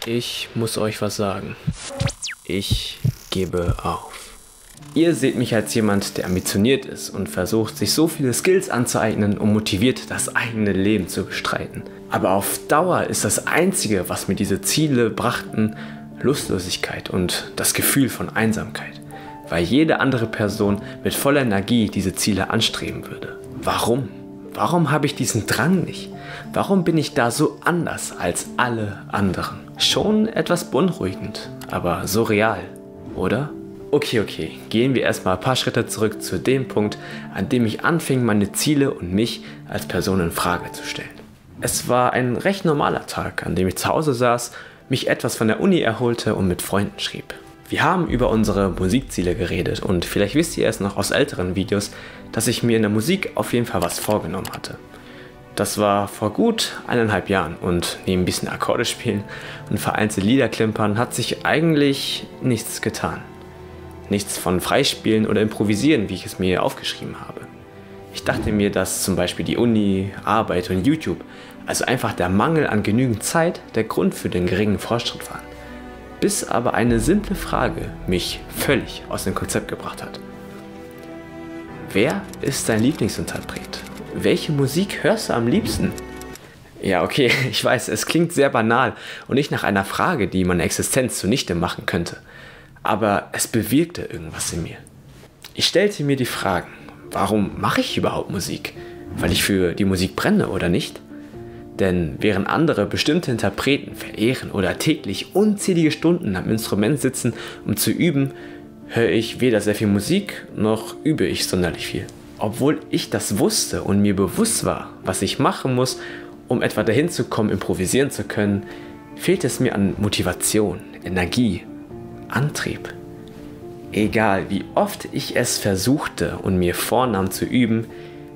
Ich muss euch was sagen. Ich gebe auf. Ihr seht mich als jemand, der ambitioniert ist und versucht, sich so viele Skills anzueignen, um motiviert das eigene Leben zu bestreiten. Aber auf Dauer ist das Einzige, was mir diese Ziele brachten, Lustlosigkeit und das Gefühl von Einsamkeit. Weil jede andere Person mit voller Energie diese Ziele anstreben würde. Warum? Warum habe ich diesen Drang nicht? Warum bin ich da so anders als alle anderen? Schon etwas beunruhigend, aber so real, oder? Okay, gehen wir erstmal ein paar Schritte zurück zu dem Punkt, an dem ich anfing, meine Ziele und mich als Person in Frage zu stellen. Es war ein recht normaler Tag, an dem ich zu Hause saß, mich etwas von der Uni erholte und mit Freunden schrieb. Wir haben über unsere Musikziele geredet und vielleicht wisst ihr es noch aus älteren Videos, dass ich mir in der Musik auf jeden Fall was vorgenommen hatte. Das war vor gut 1,5 Jahren und neben ein bisschen Akkorde spielen und vereinzelt Lieder klimpern hat sich eigentlich nichts getan. Nichts von Freispielen oder Improvisieren, wie ich es mir aufgeschrieben habe. Ich dachte mir, dass zum Beispiel die Uni, Arbeit und YouTube, also einfach der Mangel an genügend Zeit, der Grund für den geringen Fortschritt waren. Bis aber eine simple Frage mich völlig aus dem Konzept gebracht hat. Wer ist dein Lieblingsinterpret? Welche Musik hörst du am liebsten? Ja, okay, ich weiß, es klingt sehr banal und nicht nach einer Frage, die meine Existenz zunichte machen könnte. Aber es bewirkte irgendwas in mir. Ich stellte mir die Fragen, warum mache ich überhaupt Musik? Weil ich für die Musik brenne oder nicht? Denn während andere bestimmte Interpreten verehren oder täglich unzählige Stunden am Instrument sitzen, um zu üben, höre ich weder sehr viel Musik, noch übe ich sonderlich viel. Obwohl ich das wusste und mir bewusst war, was ich machen muss, um etwa dahin zu kommen, improvisieren zu können, fehlt es mir an Motivation, Energie, Antrieb. Egal wie oft ich es versuchte und mir vornahm zu üben,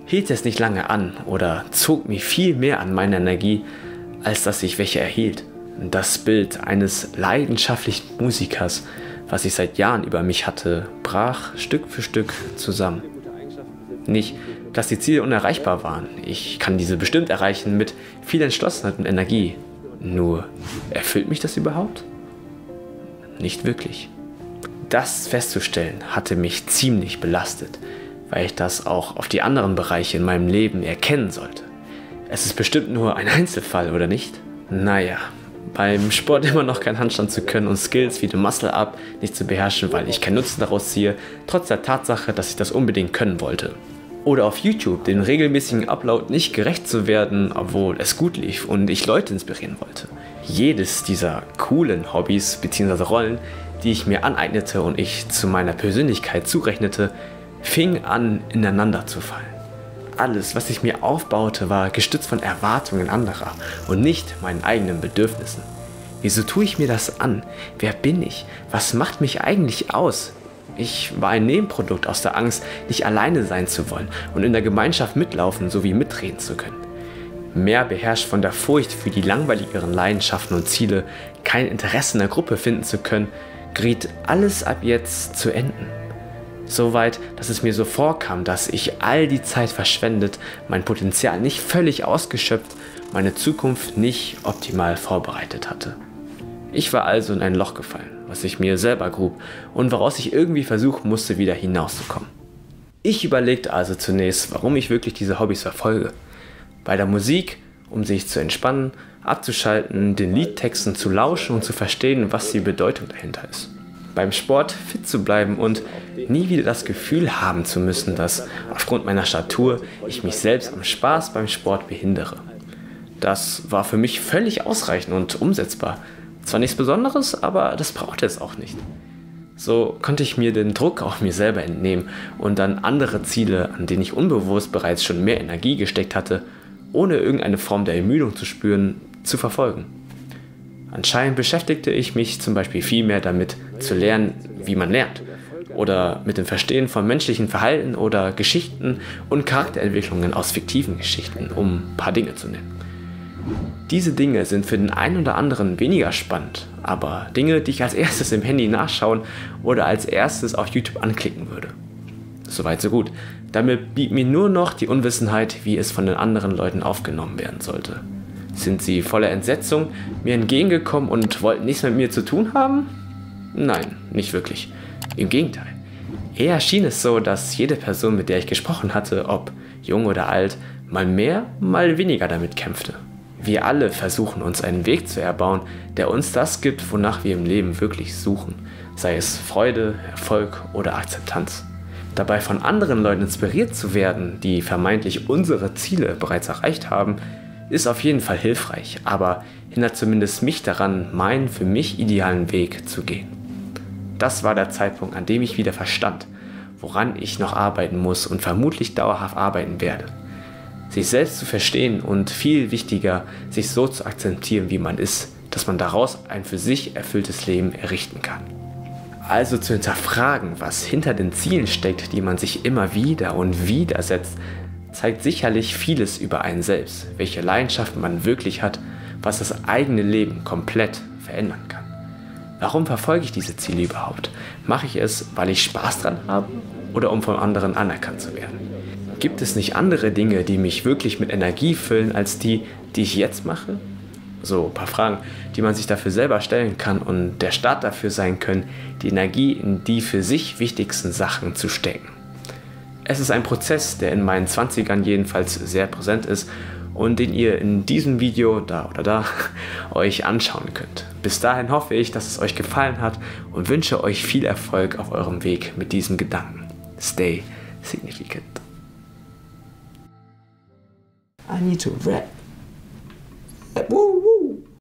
hielt es nicht lange an oder zog mich viel mehr an meine Energie, als dass ich welche erhielt. Das Bild eines leidenschaftlichen Musikers, was ich seit Jahren über mich hatte, brach Stück für Stück zusammen. Nicht, dass die Ziele unerreichbar waren. Ich kann diese bestimmt erreichen mit viel Entschlossenheit und Energie. Nur, erfüllt mich das überhaupt? Nicht wirklich. Das festzustellen hatte mich ziemlich belastet, weil ich das auch auf die anderen Bereiche in meinem Leben erkennen sollte. Es ist bestimmt nur ein Einzelfall, oder nicht? Naja, beim Sport immer noch keinen Handstand zu können und Skills wie den Muscle-Up nicht zu beherrschen, weil ich keinen Nutzen daraus ziehe, trotz der Tatsache, dass ich das unbedingt können wollte. Oder auf YouTube den regelmäßigen Upload nicht gerecht zu werden, obwohl es gut lief und ich Leute inspirieren wollte. Jedes dieser coolen Hobbys bzw. Rollen, die ich mir aneignete und ich zu meiner Persönlichkeit zurechnete, fing an ineinander zu fallen. Alles, was ich mir aufbaute, war gestützt von Erwartungen anderer und nicht meinen eigenen Bedürfnissen. Wieso tue ich mir das an? Wer bin ich? Was macht mich eigentlich aus? Ich war ein Nebenprodukt aus der Angst, nicht alleine sein zu wollen und in der Gemeinschaft mitlaufen sowie mitreden zu können. Mehr beherrscht von der Furcht für die langweiligeren Leidenschaften und Ziele, kein Interesse in der Gruppe finden zu können, geriet alles ab jetzt zu enden. Soweit, dass es mir so vorkam, dass ich all die Zeit verschwendet, mein Potenzial nicht völlig ausgeschöpft, meine Zukunft nicht optimal vorbereitet hatte. Ich war also in ein Loch gefallen, was ich mir selber grub und woraus ich irgendwie versuchen musste, wieder hinauszukommen. Ich überlegte also zunächst, warum ich wirklich diese Hobbys verfolge. Bei der Musik, um sich zu entspannen, abzuschalten, den Liedtexten zu lauschen und zu verstehen, was die Bedeutung dahinter ist. Beim Sport fit zu bleiben und nie wieder das Gefühl haben zu müssen, dass aufgrund meiner Statur ich mich selbst am Spaß beim Sport behindere. Das war für mich völlig ausreichend und umsetzbar. Zwar nichts Besonderes, aber das brauchte es auch nicht. So konnte ich mir den Druck auf mir selber entnehmen und dann andere Ziele, an denen ich unbewusst bereits schon mehr Energie gesteckt hatte, ohne irgendeine Form der Ermüdung zu spüren, zu verfolgen. Anscheinend beschäftigte ich mich zum Beispiel viel mehr damit, zu lernen, wie man lernt, oder mit dem Verstehen von menschlichen Verhalten oder Geschichten und Charakterentwicklungen aus fiktiven Geschichten, um ein paar Dinge zu nennen. Diese Dinge sind für den einen oder anderen weniger spannend, aber Dinge, die ich als erstes im Handy nachschauen oder als erstes auf YouTube anklicken würde. Soweit so gut. Damit blieb mir nur noch die Unwissenheit, wie es von den anderen Leuten aufgenommen werden sollte. Sind sie voller Entsetzung mir entgegengekommen und wollten nichts mit mir zu tun haben? Nein, nicht wirklich. Im Gegenteil. Eher schien es so, dass jede Person, mit der ich gesprochen hatte, ob jung oder alt, mal mehr, mal weniger damit kämpfte. Wir alle versuchen uns einen Weg zu erbauen, der uns das gibt, wonach wir im Leben wirklich suchen, sei es Freude, Erfolg oder Akzeptanz. Dabei von anderen Leuten inspiriert zu werden, die vermeintlich unsere Ziele bereits erreicht haben, ist auf jeden Fall hilfreich, aber hindert zumindest mich daran, meinen für mich idealen Weg zu gehen. Das war der Zeitpunkt, an dem ich wieder verstand, woran ich noch arbeiten muss und vermutlich dauerhaft arbeiten werde. Sich selbst zu verstehen und viel wichtiger, sich so zu akzeptieren, wie man ist, dass man daraus ein für sich erfülltes Leben errichten kann. Also zu hinterfragen, was hinter den Zielen steckt, die man sich immer wieder und wieder setzt, zeigt sicherlich vieles über einen selbst, welche Leidenschaften man wirklich hat, was das eigene Leben komplett verändern kann. Warum verfolge ich diese Ziele überhaupt? Mache ich es, weil ich Spaß dran habe oder um von anderen anerkannt zu werden? Gibt es nicht andere Dinge, die mich wirklich mit Energie füllen, als die ich jetzt mache? So ein paar Fragen, die man sich dafür selber stellen kann und der Start dafür sein können, die Energie in die für sich wichtigsten Sachen zu stecken. Es ist ein Prozess, der in meinen 20ern jedenfalls sehr präsent ist und den ihr in diesem Video, da oder da, euch anschauen könnt. Bis dahin hoffe ich, dass es euch gefallen hat und wünsche euch viel Erfolg auf eurem Weg mit diesem Gedanken. Stay significant. I need to rap. Woo!